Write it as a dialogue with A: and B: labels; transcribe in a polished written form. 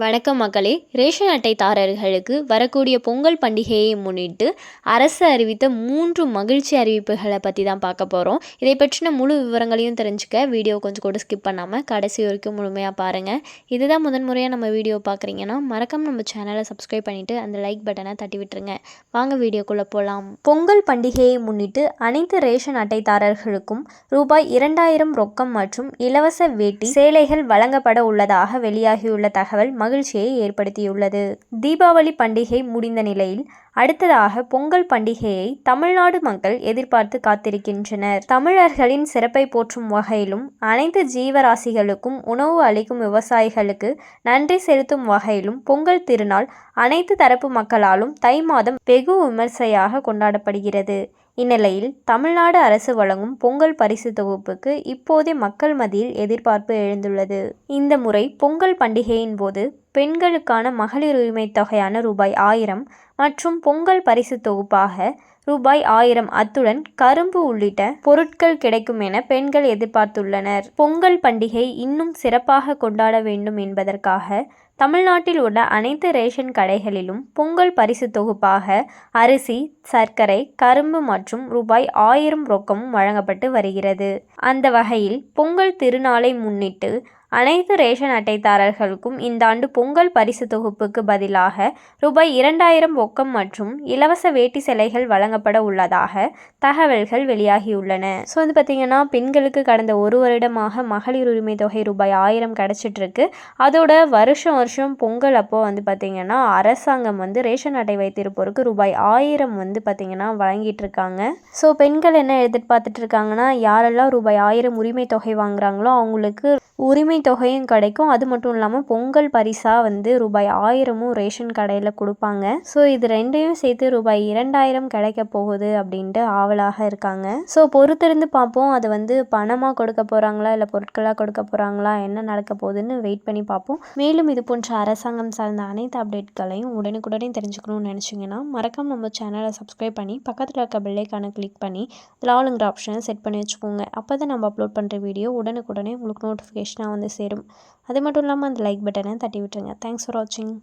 A: வணக்கம் மக்களே. ரேஷன் அட்டைதாரர்களுக்கு வரக்கூடிய பொங்கல் பண்டிகையை முன்னிட்டு அரசு அறிவித்த 3 மகிழ்ச்சி அறிவிப்புகளை பற்றி தான் பார்க்க போகிறோம். இதை பற்றின முழு விவரங்களையும் தெரிஞ்சுக்க வீடியோ கொஞ்சம் கூட ஸ்கிப் பண்ணாமல் கடைசி வரைக்கும் முழுமையாக பாருங்கள். இதுதான் முதன்முறையாக நம்ம வீடியோ பார்க்குறீங்கன்னா மறக்காம நம்ம சேனலை சப்ஸ்கிரைப் பண்ணிவிட்டு அந்த லைக் பட்டனை தட்டி விட்டுருங்க. வாங்க வீடியோக்குள்ளே போகலாம். பொங்கல் பண்டிகையை முன்னிட்டு அனைத்து ரேஷன் அட்டைதாரர்களுக்கும் ரூபாய் 2000 ரொக்கம் மற்றும் இலவச வேட்டி சேலைகள் வழங்கப்பட உள்ளதாக வெளியாகியுள்ள தகவல் மகிழ்ச்சியை ஏற்படுத்தியுள்ளது. தீபாவளி பண்டிகை முடிந்த நிலையில் அடுத்ததாக பொங்கல் பண்டிகையை தமிழ்நாடு மக்கள் எதிர்பார்த்து காத்திருக்கின்றனர். தமிழர்களின் சிறப்பை போற்றும் வகையிலும் அனைத்து ஜீவராசிகளுக்கும் உணவு அளிக்கும் விவசாயிகளுக்கு நன்றி செலுத்தும் வகையிலும் பொங்கல் திருநாள் அனைத்து தரப்பு மக்களாலும் தை மாதம் வெகு விமர்சையாக கொண்டாடப்படுகிறது. இந்நிலையில் தமிழ்நாடு அரசு வழங்கும் பொங்கல் பரிசு தொகுப்புக்கு இப்போதே மக்கள் மத்தியில் எதிர்பார்ப்பு எழுந்துள்ளது. இந்த முறை பொங்கல் பண்டிகையின் போது பெண்களுக்கான மகளிர் உரிமை தொகையான ரூபாய் 1000 மற்றும் பொங்கல் பரிசு தொகுப்பாக ரூபாய் 1000 அத்துடன் கரும்பு உள்ளிட்ட பொருட்கள் கிடைக்கும் என பெண்கள் எதிர்பார்த்துள்ளனர். பொங்கல் பண்டிகை இன்னும் சிறப்பாக கொண்டாட வேண்டும் என்பதற்காக தமிழ்நாட்டில் உள்ள அனைத்து ரேஷன் கடைகளிலும் பொங்கல் பரிசு தொகுப்பாக அரிசி, சர்க்கரை, கரும்பு மற்றும் ரூபாய் 1000 ரொக்கமும் வழங்கப்பட்டு வருகிறது. அந்த வகையில் பொங்கல் திருநாளை முன்னிட்டு அனைத்து ரேஷன் அட்டைதாரர்களுக்கும் இந்த ஆண்டு பொங்கல் பரிசு தொகுப்புக்கு பதிலாக ரூபாய் 2000 ரொக்கம் மற்றும் இலவச வேட்டி சேலைகள் வழங்கப்பட உள்ளதாக தகவல்கள் வெளியாகியுள்ளன. ஸோ பார்த்திங்கன்னா பெண்களுக்கு கடந்த ஒரு வருடமாக மகளிர் உரிமை தொகை ரூபாய் 1000 கிடச்சிட்டு இருக்கு. அதோட வருஷம் பொங்கல் அப்போ பார்த்திங்கன்னா அரசாங்கம் ரேஷன் அட்டை வைத்திருப்போருக்கு ரூபாய் 1000 பார்த்திங்கன்னா வழங்கிட்டு இருக்காங்க. ஸோ பெண்கள் என்ன எதிர்பார்த்துட்டு இருக்காங்கன்னா, யாரெல்லாம் ரூபாய் 1000 உரிமை தொகை வாங்குறாங்களோ அவங்களுக்கு உரிமை தொகையும் கிடைக்கும். அது மட்டும் இல்லாமல் பொங்கல் பரிசாக ரூபாய் 1000 ரேஷன் கடையில் கொடுப்பாங்க. ஸோ இது ரெண்டையும் சேர்த்து ரூபாய் 2000 கிடைக்க போகுது அப்படின்ட்டு ஆவலாக இருக்காங்க. ஸோ பொறுத்திருந்து பார்ப்போம். அது பணமாக கொடுக்க போகிறாங்களா இல்லை பொருட்களாக கொடுக்க போகிறாங்களா, என்ன நடக்க போகுதுன்னு வெயிட் பண்ணி பார்ப்போம். மேலும் இது போன்ற அரசாங்கம் சார்ந்த அனைத்து அப்டேட்களையும் உடனுக்குடனே தெரிஞ்சுக்கணும்னு நினச்சிங்கன்னா மறக்காம நம்ம சேனலை சப்ஸ்கிரைப் பண்ணி பக்கத்தில் இருக்க பெல் ஐக்கானை கிளிக் பண்ணி இதில் ஆளுங்கிற ஆப்ஷனை செட் பண்ணி வச்சுக்கோங்க. அப்போ தான் நம்ம அப்லோட் பண்ணுற வீடியோ உடனுக்குடனே உங்களுக்கு நோட்டிஃபிகேஷனாக சேரும். அது மட்டும் இல்லாமல் அந்த லைக் பட்டனை தட்டி விட்டுருங்க. தேங்க்ஸ் ஃபார் வாட்சிங்.